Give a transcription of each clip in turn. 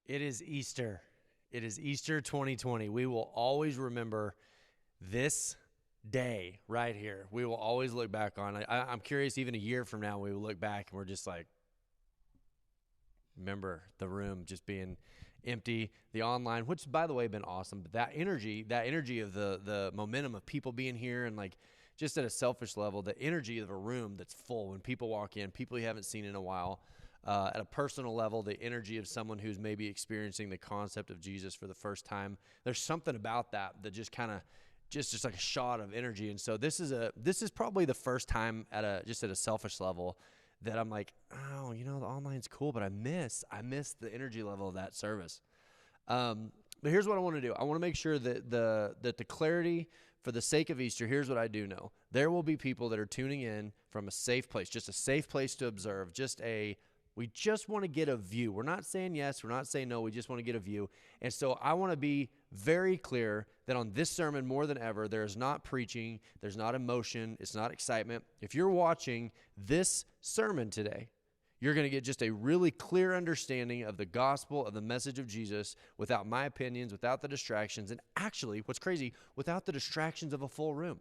It is Easter. It is Easter 2020. We will always remember this day right here. We will always look back on it. I'm curious, even a year from now, we will look back and we're just like, remember the room just being empty, the online, which by the way, been awesome. But that energy of the momentum of people being here, and like just at a selfish level, the energy of a room that's full when people walk in, people you haven't seen in a while. At a personal level, the energy of someone who's maybe experiencing the concept of Jesus for the first time. There's something about that just kind of just like a shot of energy. And so this is probably the first time at a selfish level that I'm like, oh, the online's cool, but I miss the energy level of that service. But here's what I want to do. I want to make sure that the clarity, for the sake of Easter, here's what I do know. There will be people that are tuning in from a safe place, just a safe place to observe, we just want to get a view. We're not saying yes. We're not saying no. We just want to get a view. And so I want to be very clear that on this sermon, more than ever, there is not preaching. There's not emotion. It's not excitement. If you're watching this sermon today, you're going to get just a really clear understanding of the gospel, of the message of Jesus, without my opinions, without the distractions, and actually, what's crazy, without the distractions of a full room.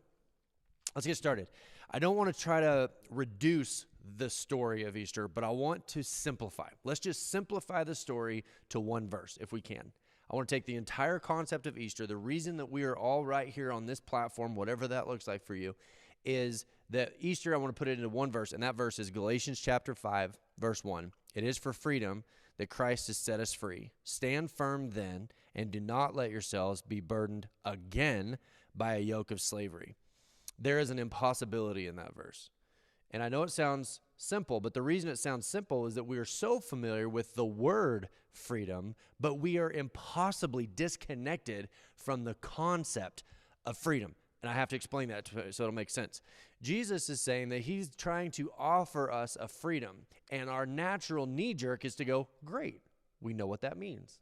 Let's get started. I don't want to try to reduce the story of Easter, but I want to simplify. Let's just simplify the story to one verse if we can. I want to take the entire concept of Easter. The reason that we are all right here on this platform, whatever that looks like for you, is that Easter, I want to put it into one verse, and that verse is Galatians chapter 5, verse 1. It is for freedom that Christ has set us free. Stand firm then, and do not let yourselves be burdened again by a yoke of slavery. There is an impossibility in that verse. And I know it sounds simple, but the reason it sounds simple is that we are so familiar with the word freedom, but we are impossibly disconnected from the concept of freedom. And I have to explain that so it'll make sense. Jesus is saying that he's trying to offer us a freedom, and our natural knee-jerk is to go, great, we know what that means.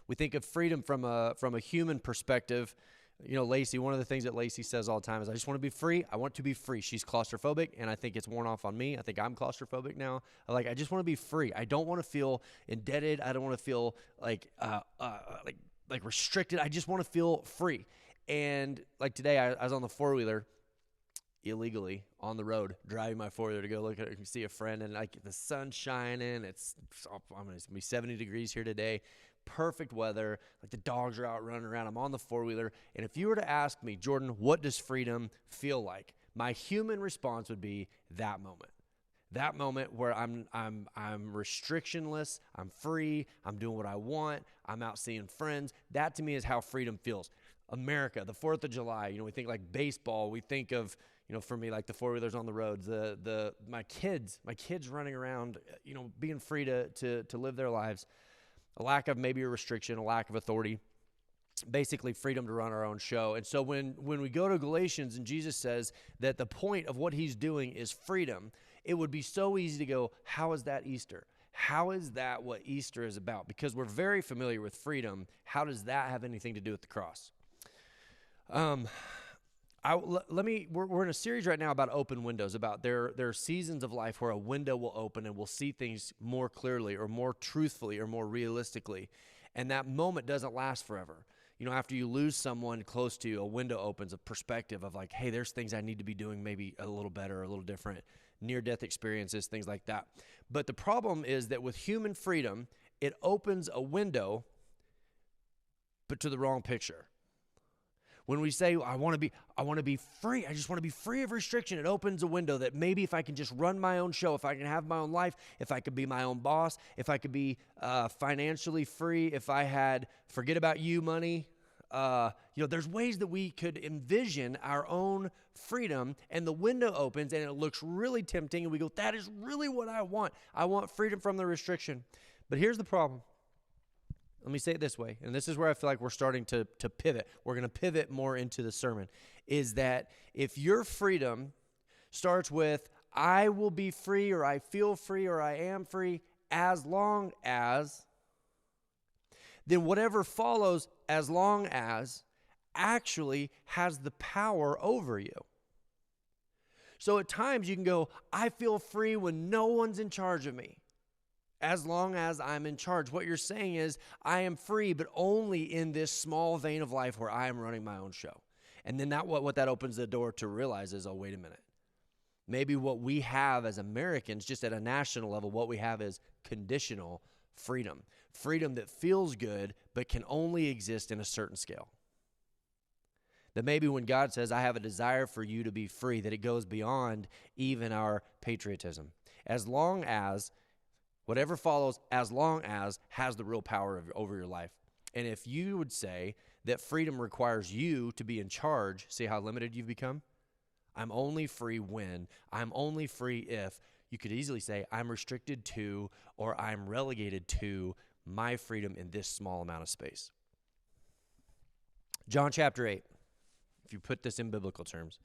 We think of freedom from a human perspective. Lacey, one of the things that Lacey says all the time is, I just want to be free. I want to be free. She's claustrophobic, and I think it's worn off on me. I think I'm claustrophobic now. I just want to be free. I don't want to feel indebted. I don't want to feel like restricted. I just want to feel free. And like today, I was on the four-wheeler illegally on the road, driving my four-wheeler to go look at it and see a friend, and like the sun's shining. It's going to be 70 degrees here today. Perfect weather, like the dogs are out running around. I'm on the four-wheeler, and if you were to ask me, Jordan, what does freedom feel like? My human response would be that moment where I'm restrictionless, I'm free, I'm doing what I want, I'm out seeing friends. That to me is how freedom feels. America, the 4th of July, we think like baseball, we think of, for me, like the four-wheelers on the roads, my kids running around, being free to live their lives. A lack of maybe a restriction, a lack of authority, basically freedom to run our own show. And so when we go to Galatians and Jesus says that the point of what he's doing is freedom, it would be so easy to go, how is that Easter? How is that what Easter is about? Because we're very familiar with freedom. How does that have anything to do with the cross? We're in a series right now about open windows, about there are seasons of life where a window will open and we'll see things more clearly or more truthfully or more realistically. And that moment doesn't last forever. After you lose someone close to you, a window opens, a perspective of like, hey, there's things I need to be doing maybe a little better, a little different, near-death experiences, things like that. But the problem is that with human freedom, it opens a window, but to the wrong picture. When we say, I want to be free, I just want to be free of restriction, it opens a window that maybe if I can just run my own show, if I can have my own life, if I could be my own boss, if I could be financially free, if I had forget about you money, there's ways that we could envision our own freedom, and the window opens and it looks really tempting, and we go, that is really what I want. I want freedom from the restriction. But here's the problem. Let me say it this way, and this is where I feel like we're starting to pivot. We're going to pivot more into the sermon, is that if your freedom starts with, I will be free, or I feel free, or I am free, as long as, then whatever follows as long as actually has the power over you. So at times you can go, I feel free when no one's in charge of me. as long as I'm in charge. What you're saying is I am free, but only in this small vein of life where I am running my own show. And then what that opens the door to realize is, oh, wait a minute. Maybe what we have as Americans, just at a national level, what we have is conditional freedom. Freedom that feels good, but can only exist in a certain scale. That maybe when God says, I have a desire for you to be free, that it goes beyond even our patriotism. As long as, whatever follows, as long as has the real power over your life. And if you would say that freedom requires you to be in charge, see how limited you've become? I'm only free when, I'm only free if, you could easily say I'm restricted to or I'm relegated to my freedom in this small amount of space. John chapter 8, if you put this in biblical terms.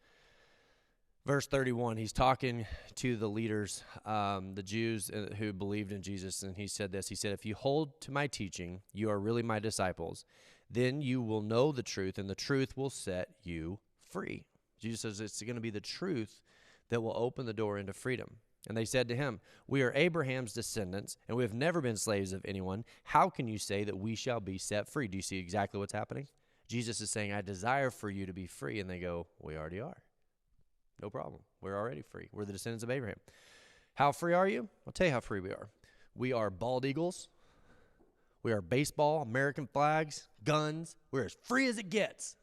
Verse 31, he's talking to the leaders, the Jews who believed in Jesus, and he said this. He said, if you hold to my teaching, you are really my disciples. Then you will know the truth, and the truth will set you free. Jesus says it's going to be the truth that will open the door into freedom. And they said to him, we are Abraham's descendants, and we have never been slaves of anyone. How can you say that we shall be set free? Do you see exactly what's happening? Jesus is saying, I desire for you to be free. And they go, we already are. No problem. We're already free. We're the descendants of Abraham. How free are you? I'll tell you how free we are. We are bald eagles. We are baseball, American flags, guns. We're as free as it gets.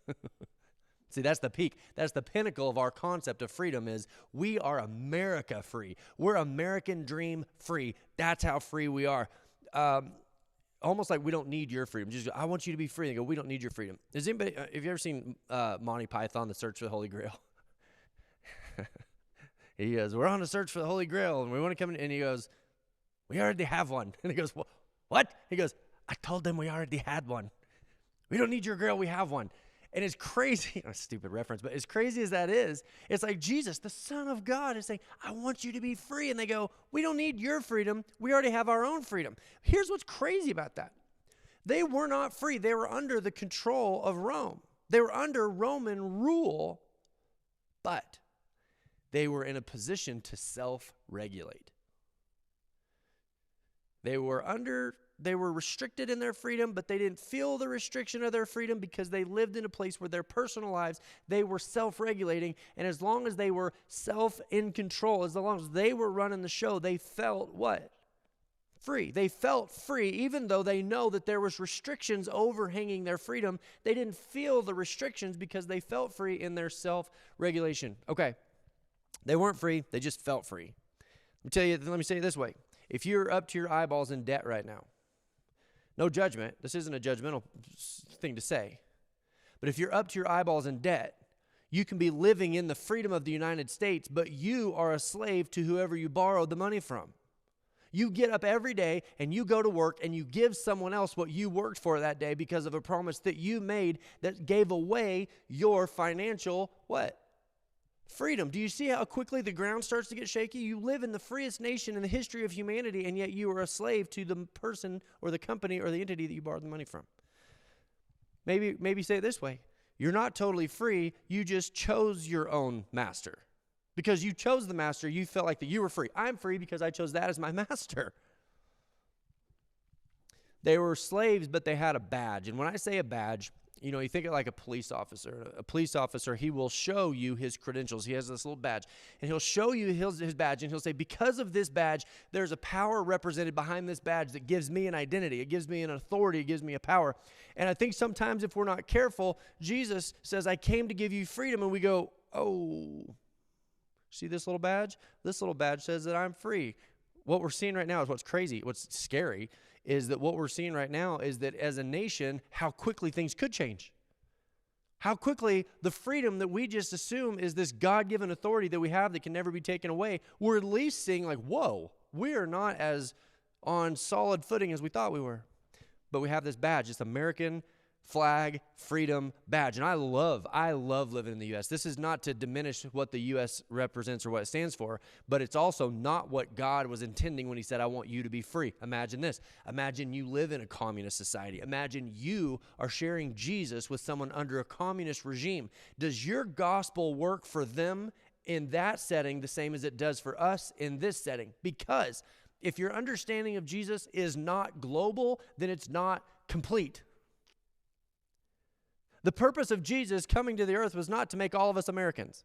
See, that's the peak. That's the pinnacle of our concept of freedom is we are America free. We're American dream free. That's how free we are. Almost like we don't need your freedom. Just go, I want you to be free. They go, we don't need your freedom. Has anybody, have you ever seen Monty Python, The Search for the Holy Grail? He goes, we're on a search for the Holy Grail, and we want to come in. And he goes, we already have one. And he goes, what? He goes, I told them we already had one. We don't need your grail. We have one. And it's crazy, a stupid reference, but as crazy as that is, it's like Jesus, the Son of God, is saying, I want you to be free. And they go, we don't need your freedom. We already have our own freedom. Here's what's crazy about that. They were not free. They were under the control of Rome. They were under Roman rule, but they were in a position to self-regulate. They were restricted in their freedom, but they didn't feel the restriction of their freedom because they lived in a place where their personal lives, they were self-regulating. And as long as they were in control, as long as they were running the show, they felt what? Free. They felt free, even though they know that there was restrictions overhanging their freedom. They didn't feel the restrictions because they felt free in their self-regulation. Okay. They weren't free. They just felt free. Let me say it this way. If you're up to your eyeballs in debt right now, no judgment. This isn't a judgmental thing to say. But if you're up to your eyeballs in debt, you can be living in the freedom of the United States, but you are a slave to whoever you borrowed the money from. You get up every day and you go to work and you give someone else what you worked for that day because of a promise that you made that gave away your financial what? Freedom. Do you see how quickly the ground starts to get shaky? You live in the freest nation in the history of humanity, and yet you are a slave to the person or the company or the entity that you borrowed the money from. Maybe say it this way. You're not totally free. You just chose your own master. Because you chose the master, you felt like that you were free. I'm free because I chose that as my master. They were slaves, but they had a badge. And when I say a badge, you think of like a police officer. A police officer, he will show you his credentials. He has this little badge. And he'll show you his badge, and he'll say, because of this badge, there's a power represented behind this badge that gives me an identity. It gives me an authority. It gives me a power. And I think sometimes if we're not careful, Jesus says, I came to give you freedom. And we go, oh, see this little badge? This little badge says that I'm free. What we're seeing right now is what's crazy, what's scary, is that what we're seeing right now is that as a nation, how quickly things could change. How quickly the freedom that we just assume is this God-given authority that we have that can never be taken away, we're at least seeing like, whoa, we are not as on solid footing as we thought we were. But we have this badge, this American flag freedom badge. And I love living in the U.S. This is not to diminish what the U.S. represents or what it stands for, but it's also not what God was intending when he said, I want you to be free. Imagine this. Imagine you live in a communist society. Imagine you are sharing Jesus with someone under a communist regime. Does your gospel work for them in that setting the same as it does for us in this setting? Because If your understanding of Jesus is not global, then it's not complete. The purpose of Jesus coming to the earth was not to make all of us Americans.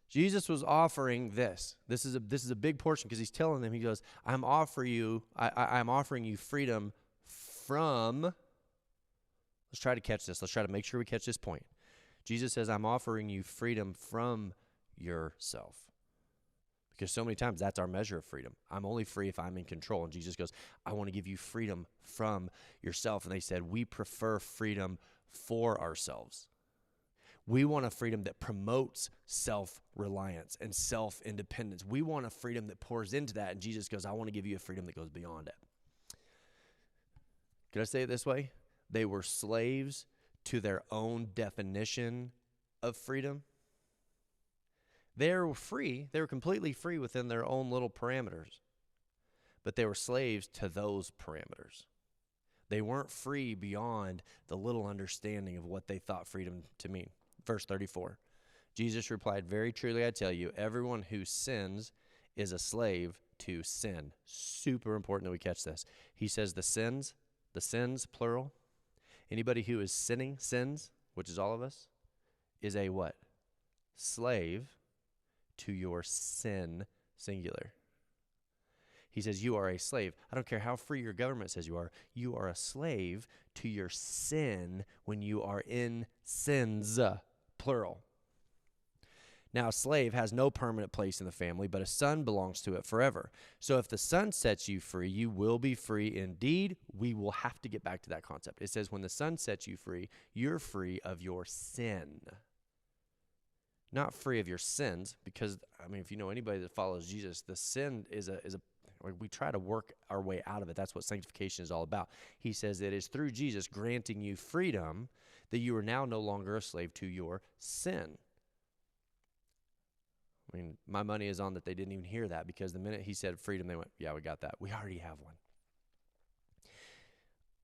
Jesus was offering this. This is a big portion because he's telling them, he goes, I'm offering you freedom from, let's try to catch this. Let's try to make sure we catch this point. Jesus says, I'm offering you freedom from yourself. Because so many times that's our measure of freedom. I'm only free if I'm in control. And Jesus goes, I want to give you freedom from yourself. And they said, we prefer freedom for ourselves. We want a freedom that promotes self-reliance and self-independence. We want a freedom that pours into that. And Jesus goes, I want to give you a freedom that goes beyond it. Can I say it this way? They were slaves to their own definition of freedom. They were free. They were completely free within their own little parameters. But they were slaves to those parameters. They weren't free beyond the little understanding of what they thought freedom to mean. Verse 34, Jesus replied, very truly I tell you, everyone who sins is a slave to sin. Super important that we catch this. He says the sins, plural. Anybody who is sins, which is all of us, is a what? Slave to your sin, singular. He says you are a slave. I don't care how free your government says you are. You are a slave to your sin when you are in sins, plural. Now, a slave has no permanent place in the family, but a son belongs to it forever. So if the son sets you free, you will be free indeed. We will have to get back to that concept. It says when the son sets you free, you're free of your sin. Not free of your sins, because, I mean, if you know anybody that follows Jesus, the sin is a we try to work our way out of it. That's what sanctification is all about. He says it is through Jesus granting you freedom that you are now no longer a slave to your sin. I mean, my money is on that they didn't even hear that, because the minute he said freedom, they went, yeah, we got that. We already have one.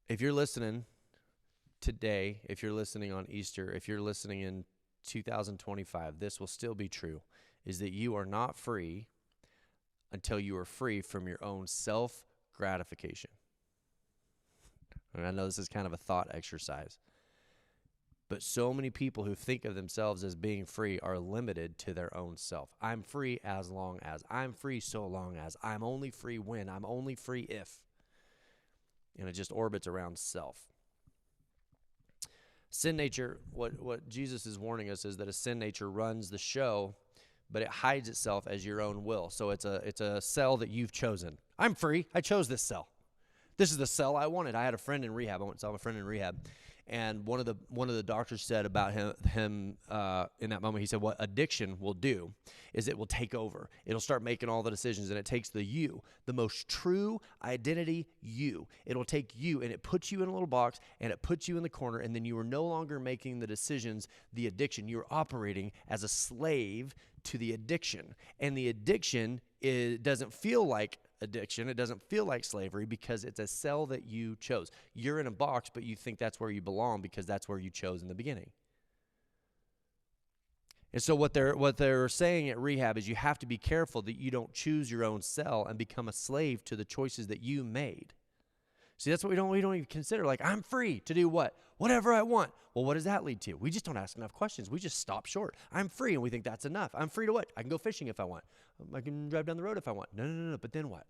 If you're listening today, if you're listening on Easter, if you're listening in 2025, this will still be true, is that you are not free until you are free from your own self-gratification. And I know this is kind of a thought exercise, but so many people who think of themselves as being free are limited to their own self. I'm free as long as. I'm free so long as. I'm only free when. I'm only free if. And it just orbits around self. Sin nature, what Jesus is warning us is that a sin nature runs the show, but it hides itself as your own will. So it's a cell that you've chosen. I'm free. I chose this cell. This is the cell I wanted. I had a friend in rehab. I went and saw my friend in rehab. And one of the doctors said about him in that moment, he said, what addiction will do is it will take over. It'll start making all the decisions, and it takes the you, the most true identity you. It'll take you, and it puts you in a little box, and it puts you in the corner, and then you are no longer making the decisions, the addiction. You're operating as a slave to the addiction. And the addiction doesn't feel like addiction. It doesn't feel like slavery because it's a cell that you chose. You're in a box, but you think that's where you belong because that's where you chose in the beginning. And so what they're saying at rehab is you have to be careful that you don't choose your own cell and become a slave to the choices that you made. See, that's what we don't even consider. Like, I'm free to do what? Whatever I want. Well, what does that lead to? We just don't ask enough questions. We just stop short. I'm free, and we think that's enough. I'm free to what? I can go fishing if I want. I can drive down the road if I want. No. But then what?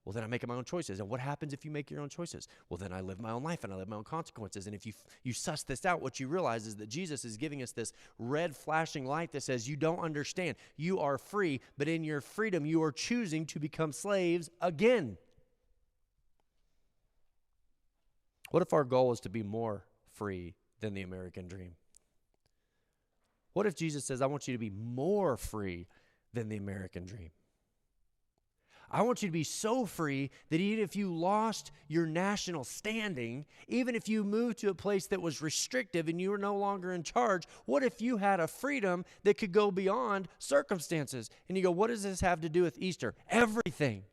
Well, then I make my own choices. And what happens if you make your own choices? Well, then I live my own life, and I live my own consequences. And if you suss this out, what you realize is that Jesus is giving us this red flashing light that says you don't understand. You are free, but in your freedom, you are choosing to become slaves again. What if our goal is to be more free than the American dream? What if Jesus says, I want you to be more free than the American dream? I want you to be so free that even if you lost your national standing, even if you moved to a place that was restrictive and you were no longer in charge, what if you had a freedom that could go beyond circumstances? And you go, what does this have to do with Easter? Everything.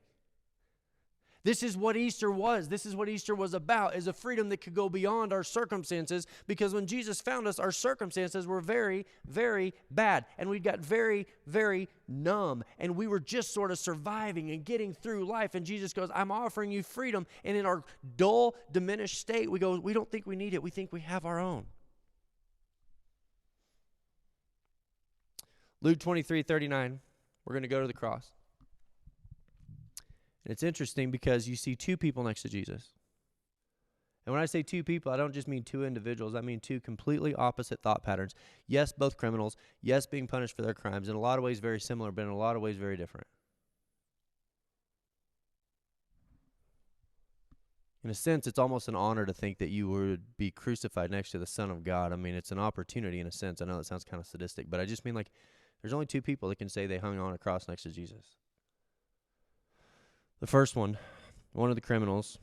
This is what Easter was. This is what Easter was about, is a freedom that could go beyond our circumstances, because when Jesus found us, our circumstances were very, very bad, and we got very, very numb, and we were just sort of surviving and getting through life, and Jesus goes, I'm offering you freedom, and in our dull, diminished state, we go, we don't think we need it. We think we have our own. Luke 23:39, we're going to go to the cross. And it's interesting because you see two people next to Jesus. And when I say two people, I don't just mean two individuals. I mean two completely opposite thought patterns. Yes, both criminals. Yes, being punished for their crimes. In a lot of ways very similar, but in a lot of ways very different. In a sense, it's almost an honor to think that you would be crucified next to the Son of God. I mean, it's an opportunity in a sense. I know that sounds kind of sadistic, but I just mean like there's only two people that can say they hung on a cross next to Jesus. The first one of the criminals,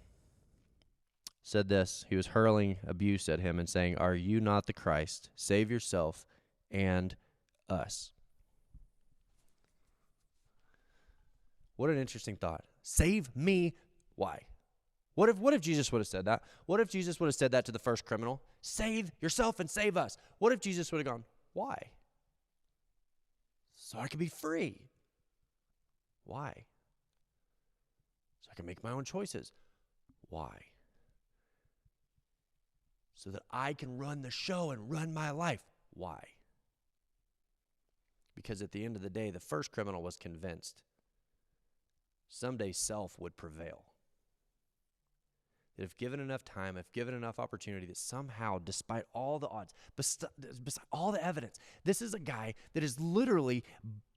said this. He was hurling abuse at him and saying, "Are you not the Christ? Save yourself and us." What an interesting thought. Save me. Why? What if Jesus would have said that? What if Jesus would have said that to the first criminal? Save yourself and save us. What if Jesus would have gone, why? So I can be free. Why? So I can make my own choices. Why? So that I can run the show and run my life. Why? Because at the end of the day, the first criminal was convinced someday self would prevail. That if given enough time, if given enough opportunity, that somehow, despite all the odds, beside all the evidence, this is a guy that is literally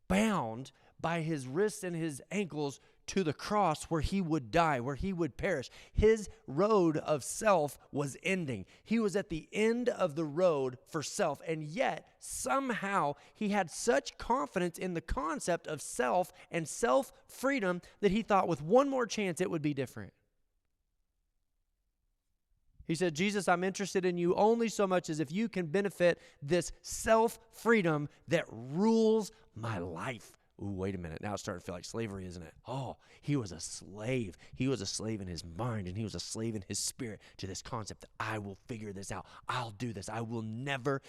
bound by his wrists and his ankles to the cross where he would die, where he would perish. His road of self was ending. He was at the end of the road for self, and yet somehow he had such confidence in the concept of self and self-freedom that he thought with one more chance it would be different. He said, Jesus, I'm interested in you only so much as if you can benefit this self-freedom that rules my life. Ooh, wait a minute. Now it's starting to feel like slavery, isn't it? Oh, he was a slave. He was a slave in his mind, and he was a slave in his spirit to this concept that I will figure this out. I'll do this. I will never,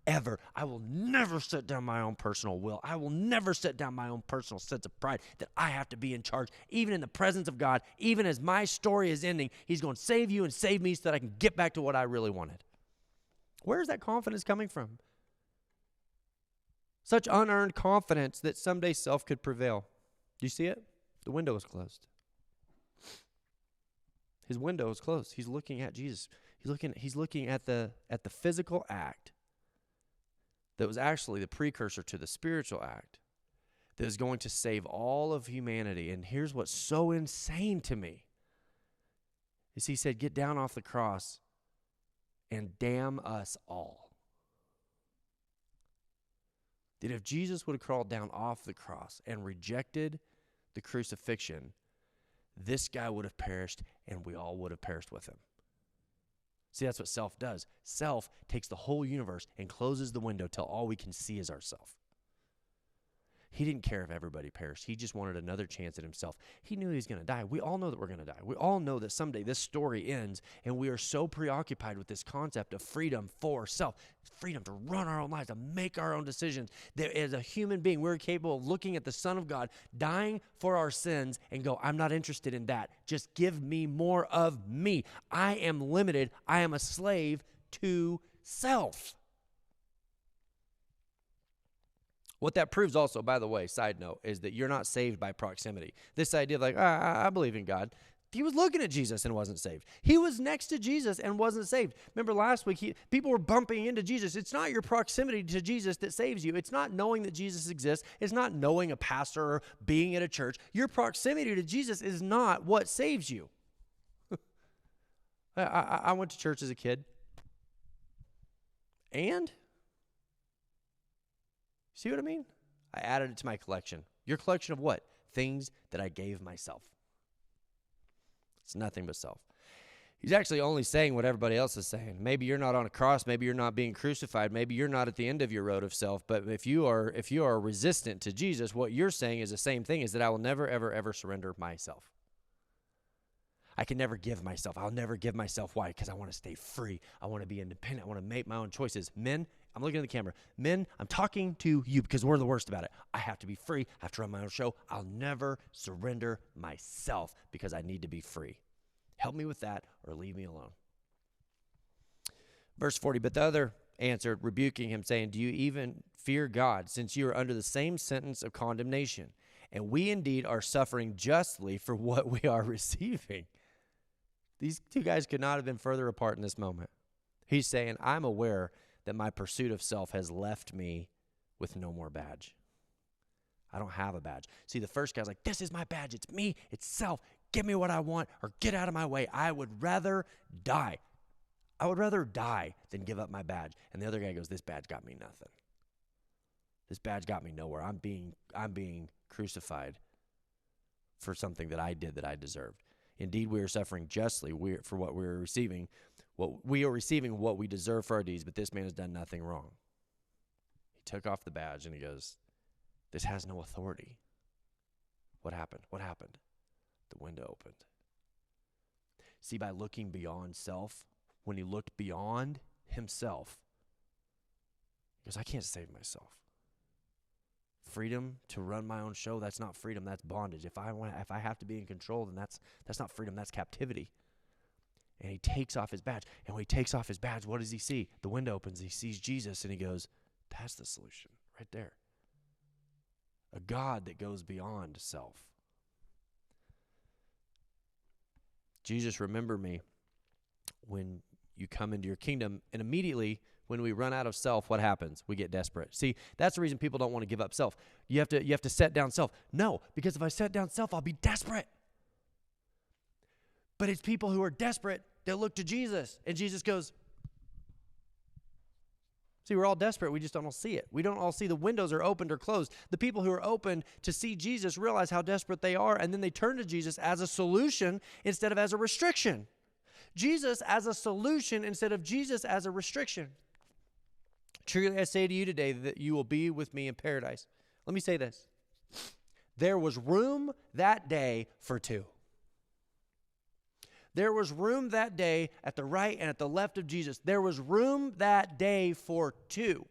ever. I will never set down my own personal will. I will never set down my own personal sense of pride that I have to be in charge, even in the presence of God, even as my story is ending. He's going to save you and save me so that I can get back to what I really wanted. Where is that confidence coming from? Such unearned confidence that someday self could prevail. Do you see it? The window is closed. His window is closed. He's looking at Jesus. He's looking at the physical act that was actually the precursor to the spiritual act that is going to save all of humanity. And here's what's so insane to me is he said, get down off the cross and damn us all. That if Jesus would have crawled down off the cross and rejected the crucifixion, this guy would have perished and we all would have perished with him. See, that's what self does. Self takes the whole universe and closes the window till all we can see is ourself. He didn't care if everybody perished. He just wanted another chance at himself. He knew he was going to die. We all know that we're going to die. We all know that someday this story ends, and we are so preoccupied with this concept of freedom for self, freedom to run our own lives, to make our own decisions, that as a human being, we're capable of looking at the Son of God, dying for our sins, and go, I'm not interested in that. Just give me more of me. I am limited. I am a slave to self. What that proves also, by the way, side note, is that you're not saved by proximity. This idea of like, I believe in God. He was looking at Jesus and wasn't saved. He was next to Jesus and wasn't saved. Remember last week, people were bumping into Jesus. It's not your proximity to Jesus that saves you. It's not knowing that Jesus exists. It's not knowing a pastor or being at a church. Your proximity to Jesus is not what saves you. I went to church as a kid. And? See what I mean? I added it to my collection. Your collection of what? Things that I gave myself. It's nothing but self. He's actually only saying what everybody else is saying. Maybe you're not on a cross. Maybe you're not being crucified. Maybe you're not at the end of your road of self. But if you are resistant to Jesus, what you're saying is the same thing, is that I will never, ever, ever surrender myself. I can never give myself. I'll never give myself. Why? Because I want to stay free. I want to be independent. I want to make my own choices. Men, I'm looking at the camera. Men, I'm talking to you because we're the worst about it. I have to be free. I have to run my own show. I'll never surrender myself because I need to be free. Help me with that or leave me alone. Verse 40, but the other answered, rebuking him, saying, do you even fear God, since you are under the same sentence of condemnation? And we indeed are suffering justly for what we are receiving. These two guys could not have been further apart in this moment. He's saying, I'm aware that my pursuit of self has left me with no more badge. I don't have a badge. See, the first guy's like, this is my badge. It's me. It's self. Give me what I want or get out of my way. I would rather die. I would rather die than give up my badge. And the other guy goes, this badge got me nothing. This badge got me nowhere. I'm being crucified for something that I did that I deserved. Indeed, we are suffering justly for what we are receiving. What we are receiving what we deserve for our deeds, but this man has done nothing wrong. He took off the badge and he goes, this has no authority. What happened? What happened? The window opened. See, by looking beyond self, when he looked beyond himself, he goes, I can't save myself. Freedom to run my own show, that's not freedom, that's bondage. If I have to be in control, then that's not freedom, that's captivity. And he takes off his badge. And when he takes off his badge, what does he see? The window opens, he sees Jesus, and he goes, that's the solution right there. A God that goes beyond self. Jesus, remember me when you come into your kingdom. And immediately, when we run out of self, what happens? We get desperate. See, that's the reason people don't want to give up self. You have to set down self. No, because if I set down self, I'll be desperate. But it's people who are desperate that look to Jesus. And Jesus goes, see, we're all desperate. We just don't all see it. We don't all see the windows are opened or closed. The people who are open to see Jesus realize how desperate they are, and then they turn to Jesus as a solution instead of as a restriction. Jesus as a solution instead of Jesus as a restriction. Truly I say to you today that you will be with me in paradise. Let me say this. There was room that day for two. There was room that day at the right and at the left of Jesus. There was room that day for two.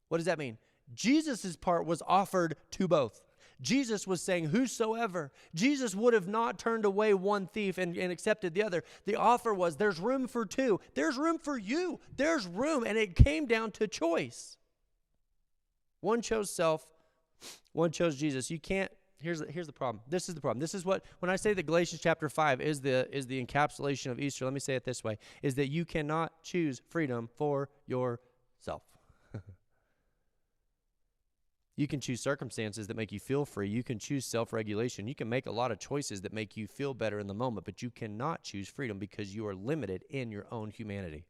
What does that mean? Jesus' part was offered to both. Jesus was saying, whosoever. Jesus would have not turned away one thief and accepted the other. The offer was, there's room for two. There's room for you. There's room. And it came down to choice. One chose self. One chose Jesus. You can't. Here's the problem. This is the problem. This is what, when I say that Galatians chapter 5 is the encapsulation of Easter, let me say it this way, is that you cannot choose freedom for yourself. You can choose circumstances that make you feel free. You can choose self-regulation. You can make a lot of choices that make you feel better in the moment, but you cannot choose freedom because you are limited in your own humanity.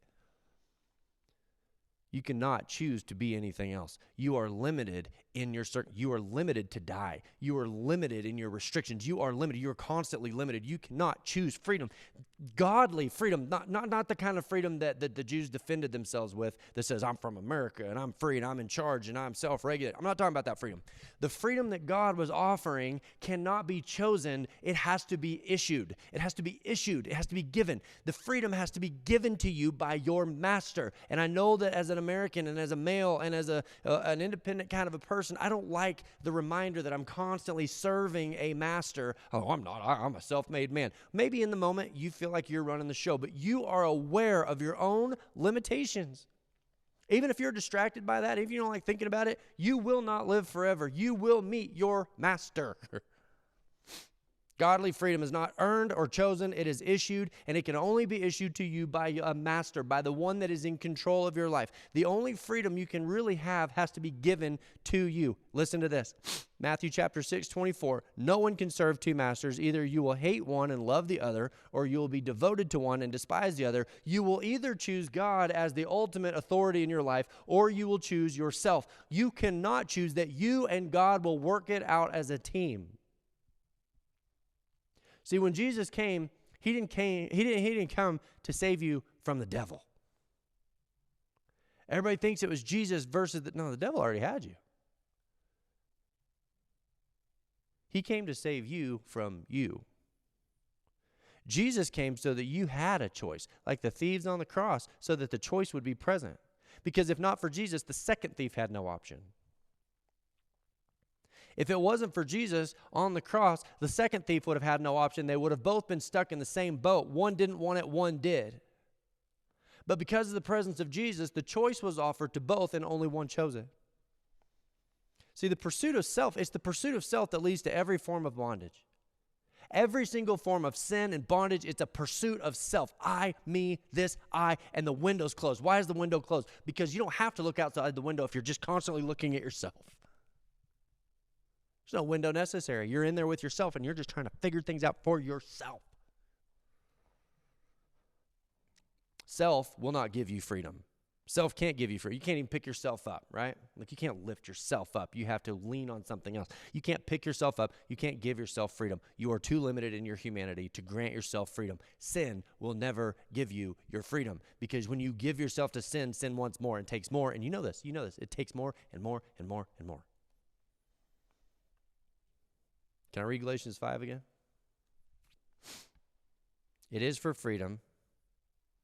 You cannot choose to be anything else. You are limited in your you are limited to die. You are limited in your restrictions. You are limited. You are constantly limited. You cannot choose freedom. Godly freedom, not the kind of freedom that the Jews defended themselves with that says, I'm from America and I'm free and I'm in charge and I'm self-regulated. I'm not talking about that freedom. The freedom that God was offering cannot be chosen. It has to be issued. It has to be issued. It has to be given. The freedom has to be given to you by your master. And I know that as an American and as a male and as an independent kind of a person, I don't like the reminder that I'm constantly serving a master. Oh, I'm not. I'm a self-made man. Maybe in the moment you feel like you're running the show, but you are aware of your own limitations. Even if you're distracted by that, if you don't like thinking about it, you will not live forever. You will meet your master. Godly freedom is not earned or chosen. It is issued, and it can only be issued to you by a master, by the one that is in control of your life. The only freedom you can really have has to be given to you. Listen to this. Matthew chapter 6:24. No one can serve two masters. Either you will hate one and love the other, or you will be devoted to one and despise the other. You will either choose God as the ultimate authority in your life, or you will choose yourself. You cannot choose that. You and God will work it out as a team. See, when Jesus came, he didn't come to save you from the devil. Everybody thinks it was Jesus versus no, the devil already had you. He came to save you from you. Jesus came so that you had a choice, like the thieves on the cross, so that the choice would be present. Because if not for Jesus, the second thief had no option. If it wasn't for Jesus on the cross, the second thief would have had no option. They would have both been stuck in the same boat. One didn't want it, one did. But because of the presence of Jesus, the choice was offered to both, and only one chose it. See, the pursuit of self, it's the pursuit of self that leads to every form of bondage. Every single form of sin and bondage, it's a pursuit of self. I, me, this, I, and the window's closed. Why is the window closed? Because you don't have to look outside the window if you're just constantly looking at yourself. There's no window necessary. You're in there with yourself, and you're just trying to figure things out for yourself. Self will not give you freedom. Self can't give you freedom. You can't even pick yourself up, right? Like, you can't lift yourself up. You have to lean on something else. You can't pick yourself up. You can't give yourself freedom. You are too limited in your humanity to grant yourself freedom. Sin will never give you your freedom, because when you give yourself to sin, sin wants more and takes more. And you know this. It takes more and more and more and more. Can I read Galatians 5 again? It is for freedom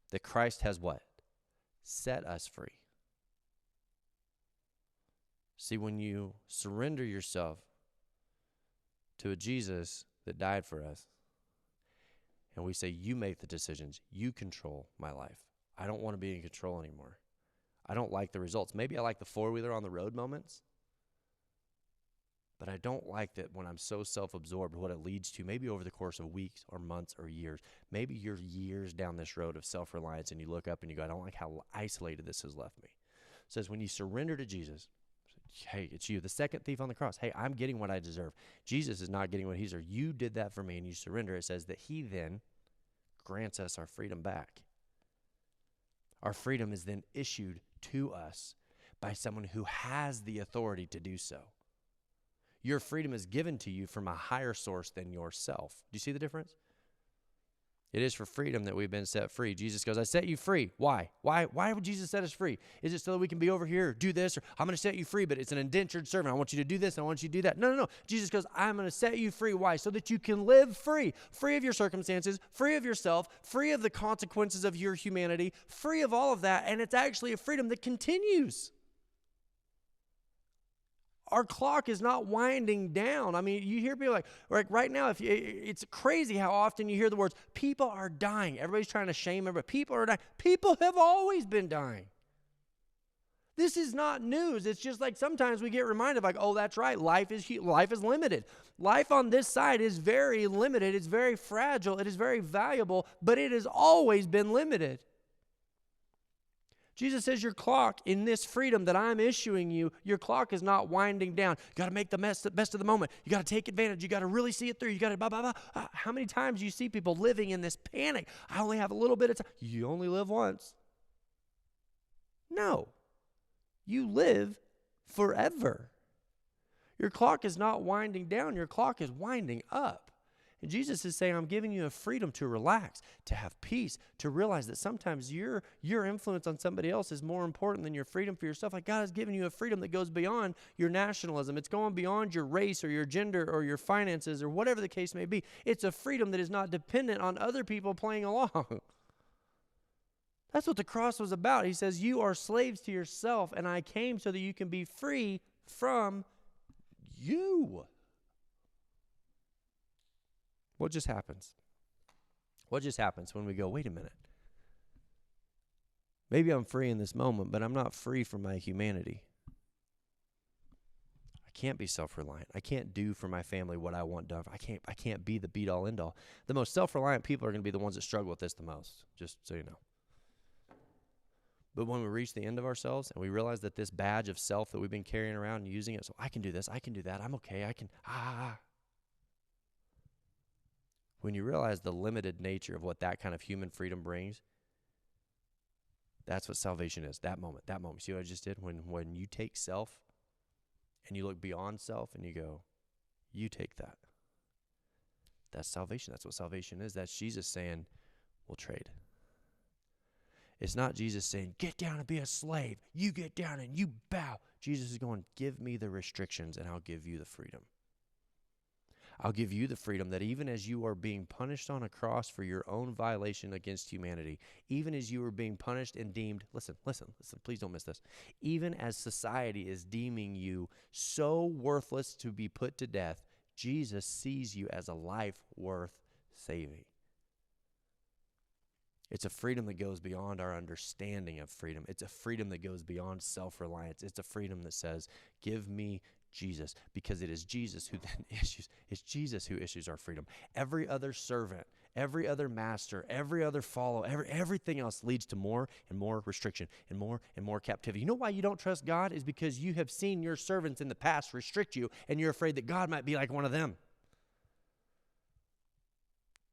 that Christ has what? Set us free. See, when you surrender yourself to a Jesus that died for us, and we say, you make the decisions, you control my life. I don't want to be in control anymore. I don't like the results. Maybe I like the four-wheeler on the road moments, but I don't like that when I'm so self-absorbed, what it leads to, maybe over the course of weeks or months or years. Maybe you're years down this road of self-reliance, and you look up and you go, I don't like how isolated this has left me. It says when you surrender to Jesus, hey, it's you. The second thief on the cross, hey, I'm getting what I deserve. Jesus is not getting what he deserves. You did that for me, and you surrender. It says that he then grants us our freedom back. Our freedom is then issued to us by someone who has the authority to do so. Your freedom is given to you from a higher source than yourself. Do you see the difference? It is for freedom that we've been set free. Jesus goes, I set you free. Why? Why would Jesus set us free? Is it so that we can be over here, do this, or I'm going to set you free, but it's an indentured servant. I want you to do this, and I want you to do that. No. Jesus goes, I'm going to set you free. Why? So that you can live free. Free of your circumstances, free of yourself, free of the consequences of your humanity, free of all of that, and it's actually a freedom that continues. Our clock is not winding down. I mean, you hear people like right now, it's crazy how often you hear the words, people are dying. Everybody's trying to shame everybody. People are dying. People have always been dying. This is not news. It's just like sometimes we get reminded like, oh, that's right. Life is limited. Life on this side is very limited. It's very fragile. It is very valuable, but it has always been limited. Jesus says your clock in this freedom that I'm issuing you, your clock is not winding down. You got to make the best of the moment. You got to take advantage. You got to really see it through. You got to blah, blah, blah. How many times do you see people living in this panic? I only have a little bit of time. You only live once. No. You live forever. Your clock is not winding down. Your clock is winding up. And Jesus is saying, I'm giving you a freedom to relax, to have peace, to realize that sometimes your influence on somebody else is more important than your freedom for yourself. Like God has given you a freedom that goes beyond your nationalism. It's going beyond your race or your gender or your finances or whatever the case may be. It's a freedom that is not dependent on other people playing along. That's what the cross was about. He says, you are slaves to yourself, and I came so that you can be free from you. What just happens? What just happens when we go, wait a minute. Maybe I'm free in this moment, but I'm not free from my humanity. I can't be self-reliant. I can't do for my family what I want done. I can't be the be-all, end-all. The most self-reliant people are going to be the ones that struggle with this the most, just so you know. But when we reach the end of ourselves and we realize that this badge of self that we've been carrying around and using it, so I can do this, I can do that, I'm okay, I can, When you realize the limited nature of what that kind of human freedom brings, that's what salvation is, that moment. See what I just did? When you take self and you look beyond self and you go, you take that. That's salvation. That's what salvation is. That's Jesus saying, we'll trade. It's not Jesus saying, get down and be a slave. You get down and you bow. Jesus is going, give me the restrictions and I'll give you the freedom. I'll give you the freedom that even as you are being punished on a cross for your own violation against humanity, even as you are being punished and deemed, listen, please don't miss this, even as society is deeming you so worthless to be put to death, Jesus sees you as a life worth saving. It's a freedom that goes beyond our understanding of freedom. It's a freedom that goes beyond self-reliance. It's a freedom that says, give me Jesus, because it is Jesus who then issues. It's Jesus who issues our freedom. Every other servant, every other master, every other follower, everything else leads to more and more restriction and more captivity. You know why you don't trust God? Is because you have seen your servants in the past restrict you, and you're afraid that God might be like one of them.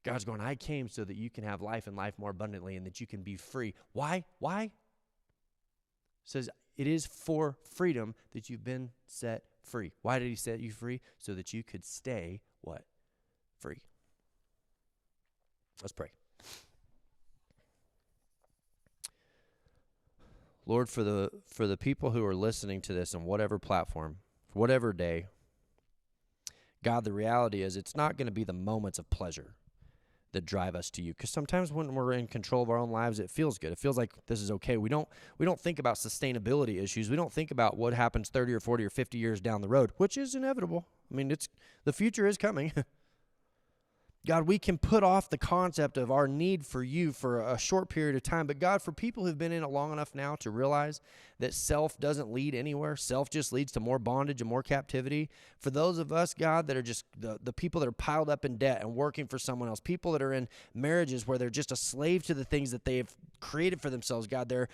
God's going, I came so that you can have life and life more abundantly and that you can be free. Why? It says it is for freedom that you've been set free. Why did he set you free? So that you could stay what? Free. Let's pray. Lord, for the people who are listening to this on whatever platform, whatever day, God, the reality is it's not going to be the moments of pleasure that drive us to you. Because sometimes when we're in control of our own lives, it feels good. It feels like this is okay. We don't think about sustainability issues. We don't think about what happens 30 or 40 or 50 years down the road, which is inevitable. I mean, the future is coming. God, we can put off the concept of our need for you for a short period of time. But God, for people who've been in it long enough now to realize that self doesn't lead anywhere, self just leads to more bondage and more captivity. For those of us, God, that are just the people that are piled up in debt and working for someone else, people that are in marriages where they're just a slave to the things that they've created for themselves, God, they're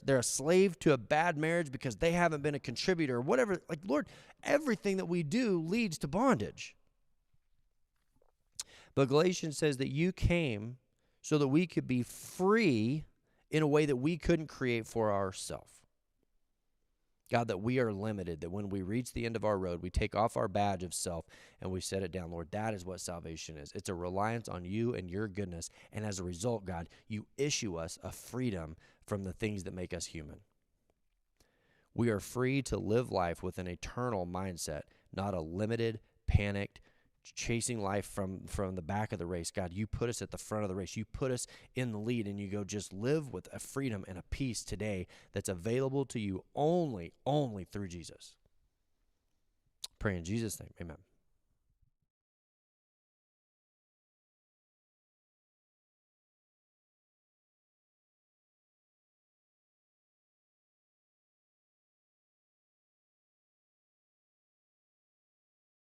a slave to a bad marriage because they haven't been a contributor or whatever. Like, Lord, everything that we do leads to bondage. But Galatians says that you came so that we could be free in a way that we couldn't create for ourselves. God, that we are limited, that when we reach the end of our road, we take off our badge of self and we set it down. Lord, that is what salvation is. It's a reliance on you and your goodness. And as a result, God, you issue us a freedom from the things that make us human. We are free to live life with an eternal mindset, not a limited, panicked, chasing life from the back of the race. God, you put us at the front of the race. You put us in the lead, and you go, just live with a freedom and a peace today that's available to you only through Jesus. Pray in Jesus' name. Amen.